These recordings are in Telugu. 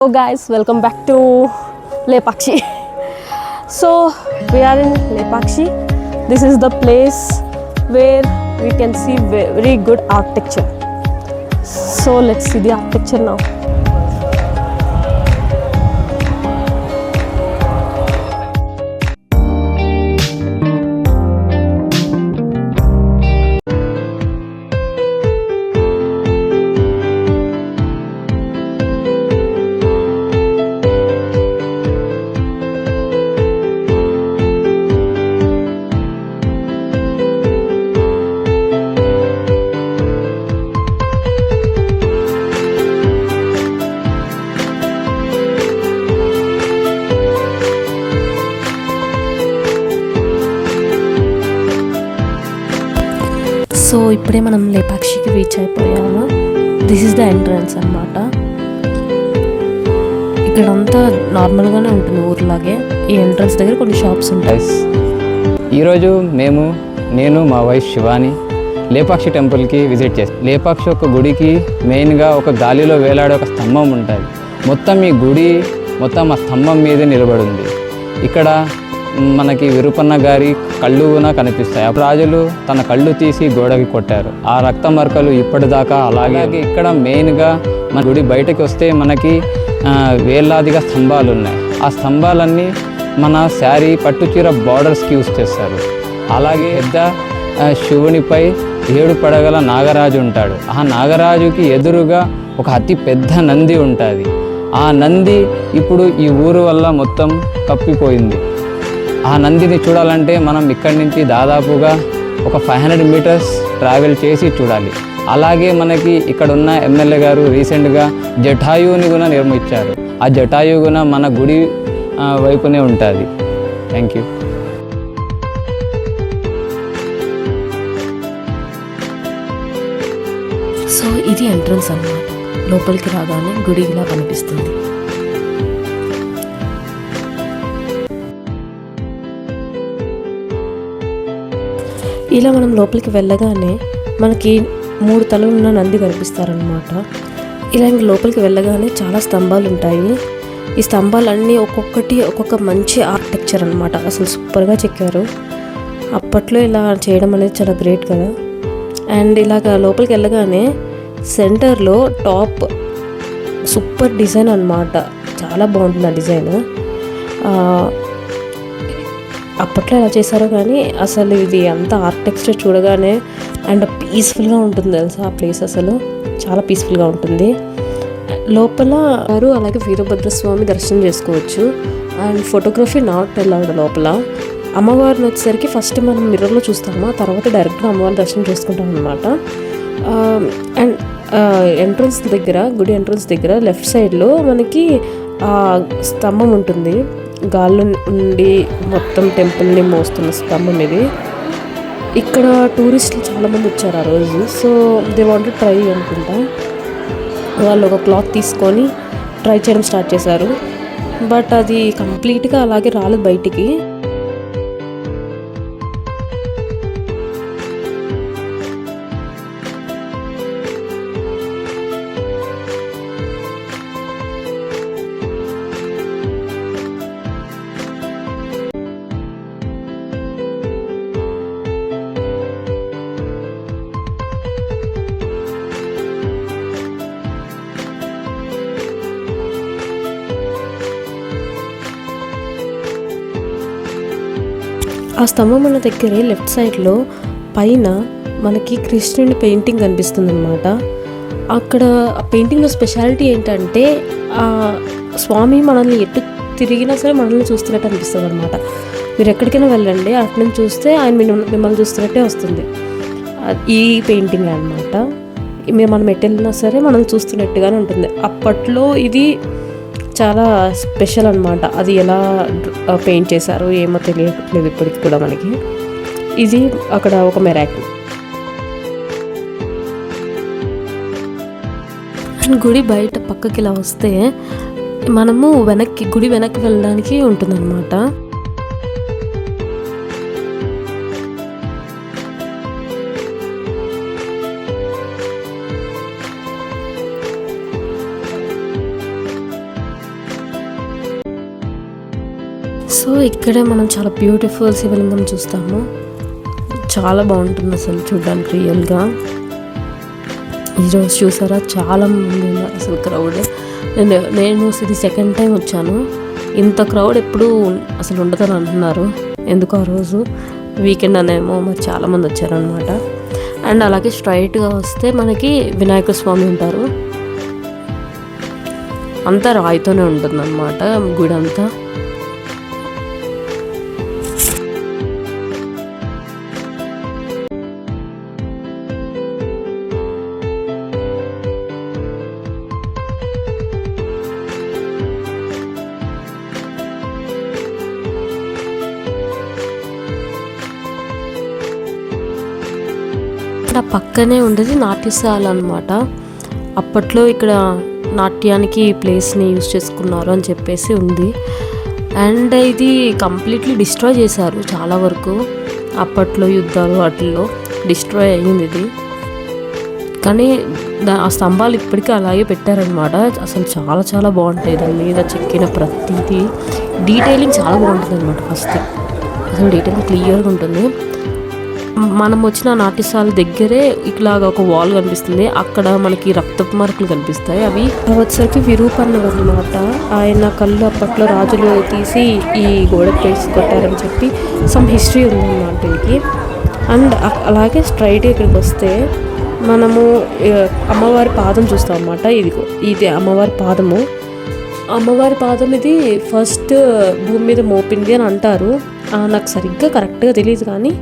Hello guys, welcome back to Lepakshi. So we are in Lepakshi. This is the place where we can see very good architecture. So let's see the architecture now. So ఇప్పుడే మనం లేపాక్షికి రీచ్ అయిపోయాము. దిస్ ఈస్ ద ఎంట్రన్స్ అన్నమాట. ఇక్కడంతా నార్మల్గానే ఉంటుంది ఊర్లాగే. ఈ ఎంట్రన్స్ దగ్గర కొన్ని షాప్స్ ఉంటాయి. ఈరోజు నేను మా వైఫ్ శివాని లేపాక్షి టెంపుల్కి విజిట్ చేస్తాం. లేపాక్షి ఒక గుడికి మెయిన్గా ఒక గాలిలో వేలాడే ఒక స్తంభం ఉంటుంది. మొత్తం ఈ గుడి మొత్తం ఆ స్తంభం మీదే నిలబడి ఉంది. ఇక్కడ మనకి విరూపన్న గారి కళ్ళున కనిపిస్తాయి. ఆ రాజులు తన కళ్ళు తీసి గోడకి కొట్టారు. ఆ రక్త మరకలు ఇప్పటిదాకా అలాగే. ఇక్కడ మెయిన్గా మన గుడి బయటకు వస్తే మనకి వేలాదిగా స్తంభాలు ఉన్నాయి. ఆ స్తంభాలన్నీ మన శారీ పట్టుచీర బార్డర్స్కి యూజ్ చేస్తారు. అలాగే పెద్ద శివునిపై 7 పడగల నాగరాజు ఉంటాడు. ఆ నాగరాజుకి ఎదురుగా ఒక అతి పెద్ద నంది ఉంటుంది. ఆ నంది ఇప్పుడు ఈ ఊరు వల్ల మొత్తం కప్పిపోయింది. ఆ నందిని చూడాలంటే మనం ఇక్కడి నుంచి దాదాపుగా ఒక 500 మీటర్స్ ట్రావెల్ చేసి చూడాలి. అలాగే మనకి ఇక్కడ ఉన్న ఎమ్మెల్యే గారు రీసెంట్గా జటాయువుని కూడా నిర్మించారు. ఆ జటాయువు కూడా మన గుడి వైపునే ఉంటుంది. Thank you. సో ఇది ఎంట్రన్స్ అన్నమాట. లోపలికి రాగానే గుడి ఇలా కనిపిస్తుంది. ఇలా మనం లోపలికి వెళ్ళగానే మనకి 3 తలలు ఉన్న నంది కనిపిస్తారనమాట. ఇలా ఇంక లోపలికి వెళ్ళగానే చాలా స్తంభాలు ఉంటాయి. ఈ స్తంభాలన్నీ ఒక్కొక్కటి ఒక్కొక్క మంచి ఆర్కిటెక్చర్ అనమాట. అసలు సూపర్గా చెక్కారు. అప్పట్లో ఇలా చేయడం అనేది చాలా గ్రేట్ కదా. అండ్ ఇలాగ లోపలికి వెళ్ళగానే సెంటర్లో టాప్ సూపర్ డిజైన్ అనమాట. చాలా బాగుంటుంది ఆ డిజైన్. అప్పట్లో ఎలా చేశారో కానీ అసలు ఇది అంత ఆర్కిటెక్చర్ చూడగానే అండ్ పీస్ఫుల్గా ఉంటుంది తెలుసా. ఆ ప్లేస్ అసలు చాలా పీస్ఫుల్గా ఉంటుంది. లోపల వారు అలాగే వీరభద్రస్వామి దర్శనం చేసుకోవచ్చు. అండ్ ఫోటోగ్రఫీ నాట్ అలౌడ్ లోపల. అమ్మవారిని వచ్చేసరికి ఫస్ట్ మనం మిర్రర్లో చూస్తాము, ఆ తర్వాత డైరెక్ట్గా అమ్మవారిని దర్శనం చేసుకుంటాం అనమాట. అండ్ ఎంట్రన్స్ దగ్గర, గుడి ఎంట్రన్స్ దగ్గర లెఫ్ట్ సైడ్లో మనకి స్తంభం ఉంటుంది. గాల్లో నుండి మొత్తం టెంపుల్ని మోస్తున్న స్తంభం ఇది. ఇక్కడ టూరిస్టులు చాలామంది వచ్చారు ఆ రోజు. సో దే వాంట్ ట్రై అనుకుంటా. వాళ్ళు ఒక క్లాత్ తీసుకొని ట్రై చేయడం స్టార్ట్ చేశారు. బట్ అది కంప్లీట్గా అలాగే రాలేదు బయటికి. ఆ స్తంభం ఉన్న దగ్గరే లెఫ్ట్ సైడ్లో పైన మనకి కృష్ణుని పెయింటింగ్ కనిపిస్తుంది అనమాట. అక్కడ ఆ పెయింటింగ్లో స్పెషాలిటీ ఏంటంటే ఆ స్వామి మనల్ని ఎటు తిరిగినా సరే మనల్ని చూస్తున్నట్టు అనిపిస్తుంది అనమాట. మీరు ఎక్కడికైనా వెళ్ళండి, అటు నుంచి చూస్తే ఆయన మిమ్మల్ని చూస్తున్నట్టే వస్తుంది. ఈ పెయింటింగ్ అనమాట. మనం ఎటు వెళ్ళినా సరే మనల్ని చూస్తున్నట్టుగానే ఉంటుంది. అప్పట్లో ఇది చాలా స్పెషల్ అనమాట. అది ఎలా పెయింట్ చేశారో ఏమో తెలియట్లేదు ఇప్పటికి కూడా మనకి. ఇది అక్కడ ఒక మిరాకిల్. అండ్ గుడి బయట పక్కకి ఇలా వస్తే మనము గుడి వెనక్కి వెళ్ళడానికి ఉంటుందన్నమాట. సో ఇక్కడే మనం చాలా బ్యూటిఫుల్ శివలింగం చూస్తాము. చాలా బాగుంటుంది అసలు చూడడానికి రియల్గా. ఈరోజు చూసారా చాలా మంది ఉన్నారు అసలు క్రౌడ్. నేను ఇది సెకండ్ టైం వచ్చాను. ఇంత క్రౌడ్ ఎప్పుడు అసలు ఉండదని అంటున్నారు. ఎందుకు ఆ రోజు వీకెండ్ అనేమో మరి చాలామంది వచ్చారనమాట. అండ్ అలాగే స్ట్రైట్గా వస్తే మనకి వినాయక స్వామి ఉంటారు. అంతా రాయితోనే ఉంటుంది అన్నమాట గుడి అంతా. ఇక్కడ పక్కనే ఉండేది నాట్యశాల అనమాట. అప్పట్లో ఇక్కడ నాట్యానికి ప్లేస్ని యూజ్ చేసుకున్నారు అని చెప్పేసి ఉంది. అండ్ ఇది కంప్లీట్లీ డిస్ట్రాయ్ చేశారు చాలా వరకు. అప్పట్లో యుద్ధాలు వాటిల్లో డిస్ట్రాయ్ అయ్యింది ఇది. కానీ ఆ స్తంభాలు ఇప్పటికీ అలాగే పెట్టారనమాట. అసలు చాలా చాలా బాగుంటాయి. దాని మీద చెక్కిన ప్రతిదీ డీటెయిలింగ్ చాలా బాగుంటుంది అనమాట. ఫస్ట్ అసలు డీటెయిలింగ్ క్లియర్గా ఉంటుంది. మనం వచ్చిన నాట్యశాల దగ్గరే ఇట్లాగా ఒక వాల్ కనిపిస్తుంది. అక్కడ మనకి రక్తపు మార్కులు కనిపిస్తాయి. అవి వచ్చేసరికి విరూపన్నది అనమాట. ఆయన కళ్ళు అప్పట్లో రాజులు తీసి ఈ గోడకు వేసి కొట్టారని చెప్పి సమ్ హిస్టరీ ఉందన్నమాట దీనికి. అండ్ అలాగే స్ట్రైట్ ఇక్కడికి వస్తే మనము అమ్మవారి పాదం చూస్తాం అన్నమాట. ఇది అమ్మవారి పాదము. అమ్మవారి పాదం ఇది ఫస్ట్ భూమి మీద మోపింది అని అంటారు. నాకు సరిగ్గా కరెక్ట్గా తెలియదు, కానీ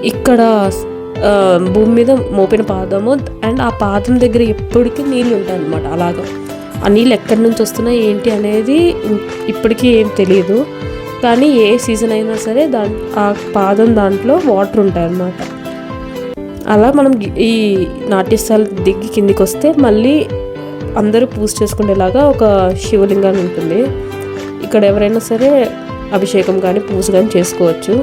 ఇక్కడ భూమి మీద మోపిన పాదము. అండ్ ఆ పాదం దగ్గర ఎప్పటికీ నీళ్ళు ఉంటాయి అన్నమాట. అలాగా ఆ నీళ్ళు ఎక్కడి నుంచి వస్తున్నాయి ఏంటి అనేది ఇప్పటికీ ఏం తెలియదు. కానీ ఏ సీజన్ అయినా సరే ఆ పాదం దాంట్లో వాటర్ ఉంటాయి అన్నమాట. అలా మనం ఈ నాట్యశాల దిగి కిందికి వస్తే మళ్ళీ అందరూ పూజ చేసుకునేలాగా ఒక శివలింగాన్ని ఉంటుంది. ఇక్కడ ఎవరైనా సరే అభిషేకం కానీ పూజ కానీ చేసుకోవచ్చు.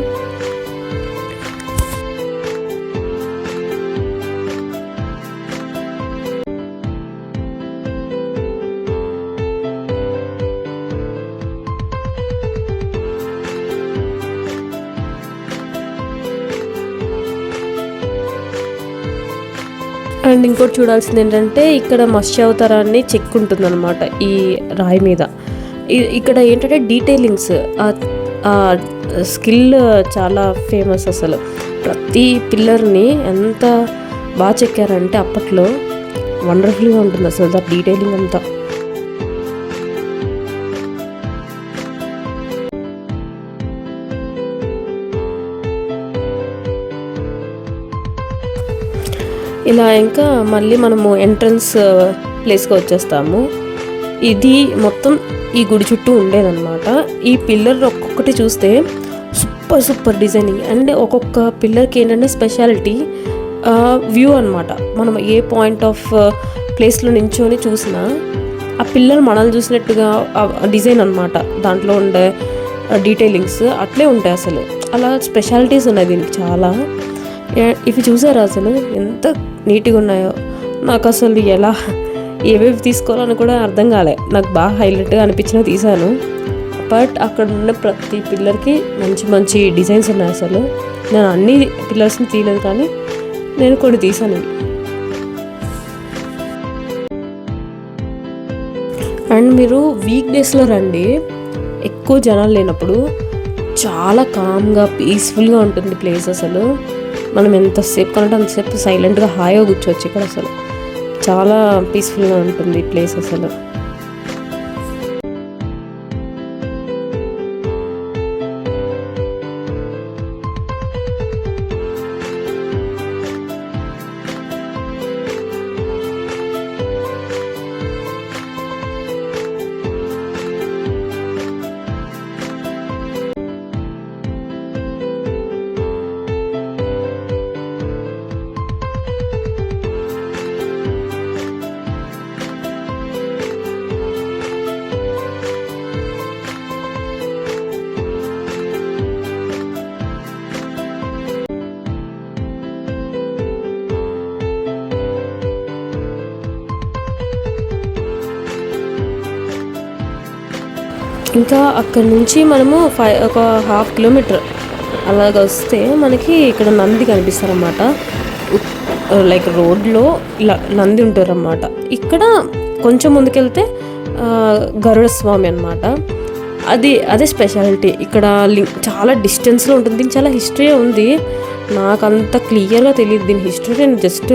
అండ్ ఇంకోటి చూడాల్సింది ఏంటంటే ఇక్కడ మత్స్యావతారాన్ని చెక్ ఉంటుంది అనమాట ఈ రాయి మీద. ఇక్కడ ఏంటంటే డీటెయిలింగ్స్, స్కిల్ చాలా ఫేమస్. అసలు ప్రతి పిల్లర్ని ఎంత బాగా చెక్కారంటే అప్పట్లో వండర్ఫుల్గా ఉంటుంది అసలు దా డీటెయిలింగ్ అంతా. ఇలా ఇంకా మళ్ళీ మనము ఎంట్రన్స్ ప్లేస్కి వచ్చేస్తాము. ఇది మొత్తం ఈ గుడి చుట్టూ ఉండేదన్నమాట. ఈ పిల్లర్ ఒక్కొక్కటి చూస్తే సూపర్ డిజైనింగ్. అండ్ ఒక్కొక్క పిల్లర్కి ఏంటంటే స్పెషాలిటీ వ్యూ అనమాట. మనం ఏ పాయింట్ ఆఫ్ ప్లేస్లో నించొని చూసినా ఆ పిల్లర్ మనల్ని చూసినట్టుగా డిజైన్ అనమాట. దాంట్లో ఉండే డీటెయిలింగ్స్ అట్లే ఉంటాయి. అసలు అలా స్పెషాలిటీస్ ఉన్నాయి దీనికి చాలా. ఇవి చూసారా అసలు ఎంత నీట్గా ఉన్నాయో. నాకు అసలు ఎలా ఏవేవి తీసుకోవాలని కూడా అర్థం కాలే. నాకు బాగా హైలైట్గా అనిపించినా తీసాను. బట్ అక్కడ ఉన్న ప్రతి పిల్లర్కి మంచి మంచి డిజైన్స్ ఉన్నాయి. అసలు నేను అన్ని పిల్లర్స్ని తీయలేదు, కానీ నేను కొన్ని తీసాను. అండ్ మీరు వీక్ డేస్లో రండి, ఎక్కువ జనాలు లేనప్పుడు. చాలా కామ్గా పీస్ఫుల్గా ఉంటుంది ప్లేస్. అసలు మనం ఎంతసేపు కావాలంటే అంతసేపు సైలెంట్గా హాయిగా కూర్చోవచ్చు ఇక్కడ. అసలు చాలా పీస్ఫుల్గా ఉంటుంది ఈ ప్లేస్ అసలు. ఇంకా అక్కడ నుంచి మనము ఒక 1/2 కిలోమీటర్ అలాగ వస్తే మనకి ఇక్కడ నంది కనిపిస్తారన్నమాట. లైక్ రోడ్లో ఇలా నంది ఉంటారన్నమాట. ఇక్కడ కొంచెం ముందుకెళ్తే గరుడ స్వామి అనమాట. అదే స్పెషాలిటీ. ఇక్కడ చాలా డిస్టెన్స్లో ఉంటుంది. దీనికి చాలా హిస్టరీ ఉంది. నాకు అంత క్లియర్గా తెలియదు దీని హిస్టరీ. నేను జస్ట్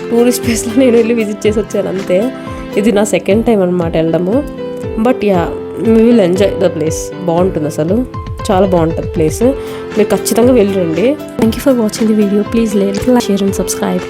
టూరిస్ట్ ప్లేస్లో నేను వెళ్ళి విజిట్ చేసి వచ్చాను అంతే. ఇది నా సెకండ్ టైం అనమాట వెళ్ళడము. But yeah, we will enjoy the place. బాగుంటుంది అసలు, చాలా బాగుంటుంది ప్లేస్. మీరు ఖచ్చితంగా వెళ్ళండి. Thank you for watching the video. Please like, share and subscribe.